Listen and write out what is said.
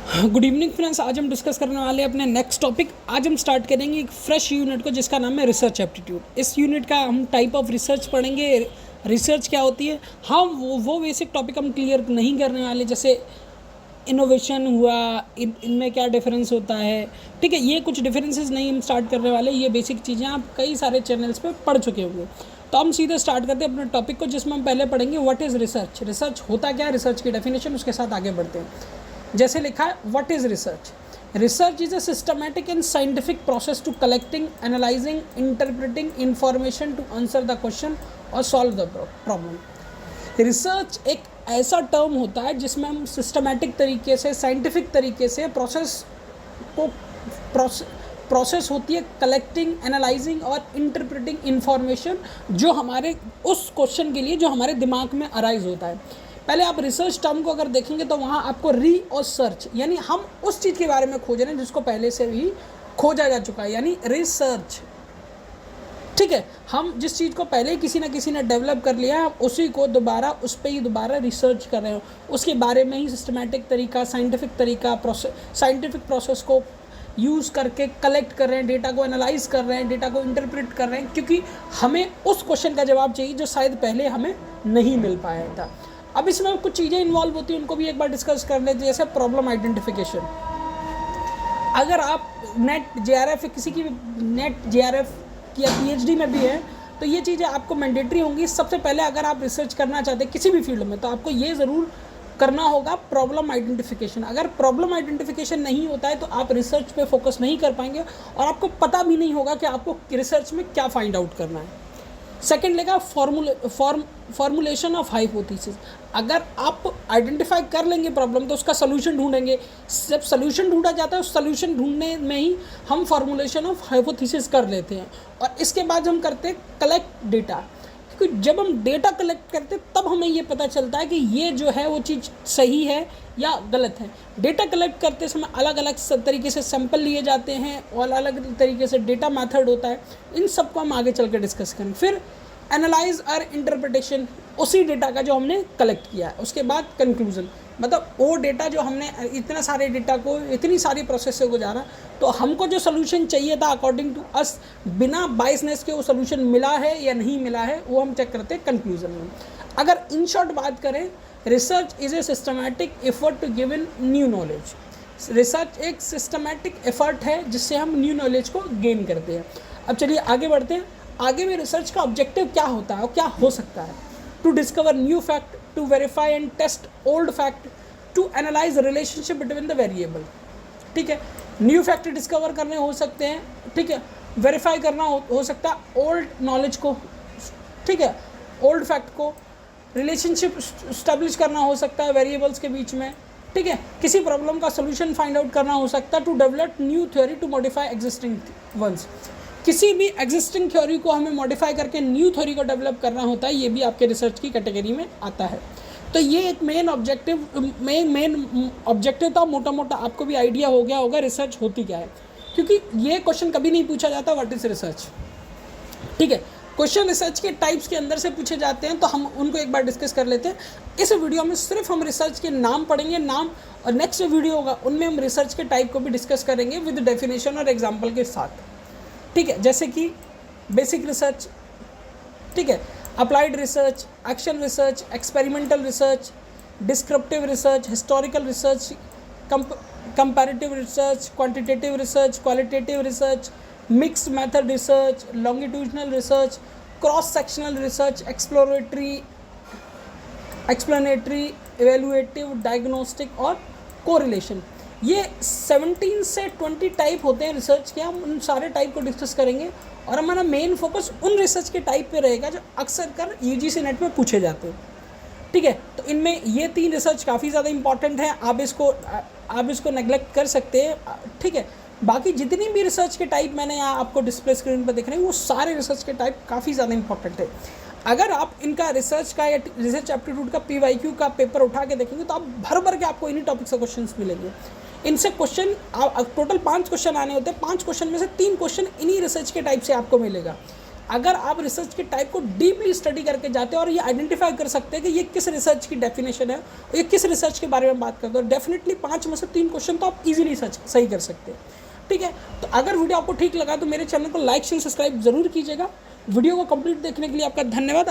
Good evening friends. आज हम discuss करने वाले हैं अपने नेक्स्ट टॉपिक। आज हम स्टार्ट करेंगे एक फ्रेश यूनिट को जिसका नाम है रिसर्च एप्टीट्यूड। इस यूनिट का हम टाइप ऑफ रिसर्च पढ़ेंगे, रिसर्च क्या होती है। हम वो बेसिक टॉपिक हम क्लियर नहीं करने वाले, जैसे इनोवेशन हुआ, इनमें क्या डिफरेंस होता है। ठीक है, ये कुछ डिफरेंसेस नहीं हम स्टार्ट करने वाले। ये बेसिक चीज़ें आप कई सारे चैनल्स पे पढ़ चुके होंगे। तो हम सीधे स्टार्ट करते हैं अपने टॉपिक को, जिसमें हम पहले पढ़ेंगे व्हाट इज़ रिसर्च। रिसर्च होता क्या है, रिसर्च की डेफिनेशन, उसके साथ आगे बढ़ते हैं। जैसे लिखा है, what is research. Research is a systematic and scientific process to collecting, analysing, interpreting information to answer the question और सॉल्व द प्रॉब्लम। रिसर्च एक ऐसा टर्म होता है जिसमें हम सिस्टमैटिक तरीके से, साइंटिफिक तरीके से प्रोसेस होती है कलेक्टिंग, एनालाइजिंग और इंटरप्रेटिंग इंफॉर्मेशन, जो हमारे उस क्वेश्चन के लिए जो हमारे दिमाग में अराइज होता है। पहले आप रिसर्च टर्म को अगर देखेंगे तो वहाँ आपको री और सर्च, यानी हम उस चीज़ के बारे में खोज रहे हैं जिसको पहले से भी खोजा जा चुका है, यानी रिसर्च। ठीक है, हम जिस चीज़ को पहले किसी न किसी ने डेवलप कर लिया है, उसी को दोबारा उस पर ही दोबारा रिसर्च कर रहे हो, उसके बारे में ही सिस्टमैटिक तरीका, साइंटिफिक तरीका, साइंटिफिक प्रोसेस को यूज़ करके कलेक्ट कर रहे हैं, डेटा को एनालाइज कर रहे हैं, डेटा को इंटरप्रेट कर रहे हैं, क्योंकि हमें उस क्वेश्चन का जवाब चाहिए जो शायद पहले हमें नहीं मिल पाया था। अब इसमें कुछ चीज़ें इन्वॉल्व होती हैं, उनको भी एक बार डिस्कस कर लेते हैं। जैसे प्रॉब्लम आइडेंटिफिकेशन। अगर आप नेट जेआरएफ, किसी की नेट जेआरएफ या पीएचडी में भी है, तो ये चीज़ें आपको मैंडेटरी होंगी। सबसे पहले अगर आप रिसर्च करना चाहते हैं किसी भी फील्ड में, तो आपको ये ज़रूर करना होगा प्रॉब्लम आइडेंटिफिकेशन। अगर प्रॉब्लम आइडेंटिफिकेशन नहीं होता है तो आप रिसर्च पे फोकस नहीं कर पाएंगे और आपको पता भी नहीं होगा कि आपको रिसर्च में क्या फाइंड आउट करना है। सेकेंड लेगा फॉर्मुलेशन ऑफ हाइपोथेसिस। अगर आप आइडेंटिफाई कर लेंगे प्रॉब्लम तो उसका सोल्यूशन ढूंढेंगे। जब सोल्यूशन ढूंढा जाता है, उस सोल्यूशन ढूंढने में ही हम फॉर्मुलेशन ऑफ हाइपोथेसिस कर लेते हैं, और इसके बाद हम करते हैं कलेक्ट डेटा। क्योंकि जब हम डेटा कलेक्ट करते हैं तब हमें ये पता चलता है कि ये जो है वो चीज़ सही है या गलत है। डेटा कलेक्ट करते समय अलग अलग तरीके से सैंपल लिए जाते हैं और अलग तरीके से डेटा मेथड होता है। इन सब को हम आगे चल कर डिस्कस करेंगे। फिर एनालाइज और इंटरप्रिटेशन, उसी डेटा का जो हमने कलेक्ट किया है। उसके बाद कंक्लूजन, मतलब वो डेटा जो हमने इतना सारे डेटा को इतनी सारी प्रोसेस से गुजारा, तो हमको जो सोल्यूशन चाहिए था अकॉर्डिंग टू अस, बिना बाइसनेस के वो सोल्यूशन मिला है या नहीं मिला है, वो हम चेक करते हैं कंक्लूजन में। अगर इन शॉर्ट बात करें, research is a systematic effort to give in new knowledge. Research एक सिस्टमैटिक एफर्ट है जिससे हम न्यू नॉलेज को गेन करते हैं। अब चलिए आगे बढ़ते हैं। आगे में रिसर्च का ऑब्जेक्टिव क्या होता है और क्या हो सकता है। To discover new fact, to verify and test old fact, to analyse relationship between the variable. ठीक है, न्यू फैक्ट डिस्कवर करने हो सकते हैं, ठीक है, वेरीफाई करना हो सकता है ओल्ड नॉलेज को, ठीक है, ओल्ड फैक्ट को, रिलेशनशिप स्टैब्लिश करना हो सकता है वेरिएबल्स के बीच में, ठीक है, किसी प्रॉब्लम का सोल्यूशन फाइंड आउट करना हो सकता है। To develop new theory to modify existing ones, किसी भी एग्जिस्टिंग थ्योरी को हमें मॉडिफाई करके न्यू थ्योरी को डेवलप करना होता है। ये भी आपके रिसर्च की कैटेगरी में आता है। तो ये एक मेन ऑब्जेक्टिव था। मोटा मोटा आपको भी आइडिया हो गया होगा रिसर्च होती क्या है, क्योंकि ये क्वेश्चन कभी नहीं पूछा जाता व्हाट इज रिसर्च। ठीक है, क्वेश्चन रिसर्च के टाइप्स के अंदर से पूछे जाते हैं, तो हम उनको एक बार डिस्कस कर लेते हैं। इस वीडियो में सिर्फ हम रिसर्च के नाम पढ़ेंगे, नाम, और नेक्स्ट वीडियो होगा उनमें हम रिसर्च के टाइप को भी डिस्कस करेंगे विद डेफिनेशन और एग्जाम्पल के साथ। ठीक है, जैसे कि बेसिक रिसर्च, ठीक है, applied research, action research, experimental research, descriptive research, historical research, comparative research, quantitative research, qualitative research, mixed method research, longitudinal research, cross sectional research, explanatory, evaluative, diagnostic और कोरिलेशन। ये 17 से 20 टाइप होते हैं research के। हम उन सारे टाइप को डिस्कस करेंगे और हमारा मेन फोकस उन रिसर्च के टाइप पे रहेगा जो अक्सर कर यूजीसी नेट में पूछे जाते हैं। ठीक है, तो इनमें ये 3 रिसर्च काफ़ी ज़्यादा इंपॉर्टेंट है। आप इसको नेग्लेक्ट कर सकते हैं। ठीक है, बाकी जितनी भी रिसर्च के टाइप मैंने यहाँ आपको डिस्प्ले स्क्रीन पर दिख रहे हैं, वो सारे रिसर्च के टाइप काफ़ी ज़्यादा इंपॉर्टेंट है। अगर आप इनका रिसर्च का या रिसर्च एप्टीट्यूड का PYQ का पेपर उठा के देखेंगे तो आप भर भर के आपको इन्हीं टॉपिक से क्वेश्चन मिलेंगे। इनसे क्वेश्चन टोटल 5 क्वेश्चन आने होते हैं। 5 क्वेश्चन में से 3 क्वेश्चन इन्हीं रिसर्च के टाइप से आपको मिलेगा। अगर आप रिसर्च के टाइप को डीपली स्टडी करके जाते हैं और ये आइडेंटिफाई कर सकते हैं कि ये किस रिसर्च की डेफिनेशन है, ये किस रिसर्च के बारे में बात करते हैं, डेफिनेटली 5 में से 3 क्वेश्चन तो आप इजीली सही कर सकते हैं। ठीक है, तो अगर वीडियो आपको ठीक लगा तो मेरे चैनल को लाइक शेयर सब्सक्राइब जरूर कीजिएगा। वीडियो को कंप्लीट देखने के लिए आपका धन्यवाद।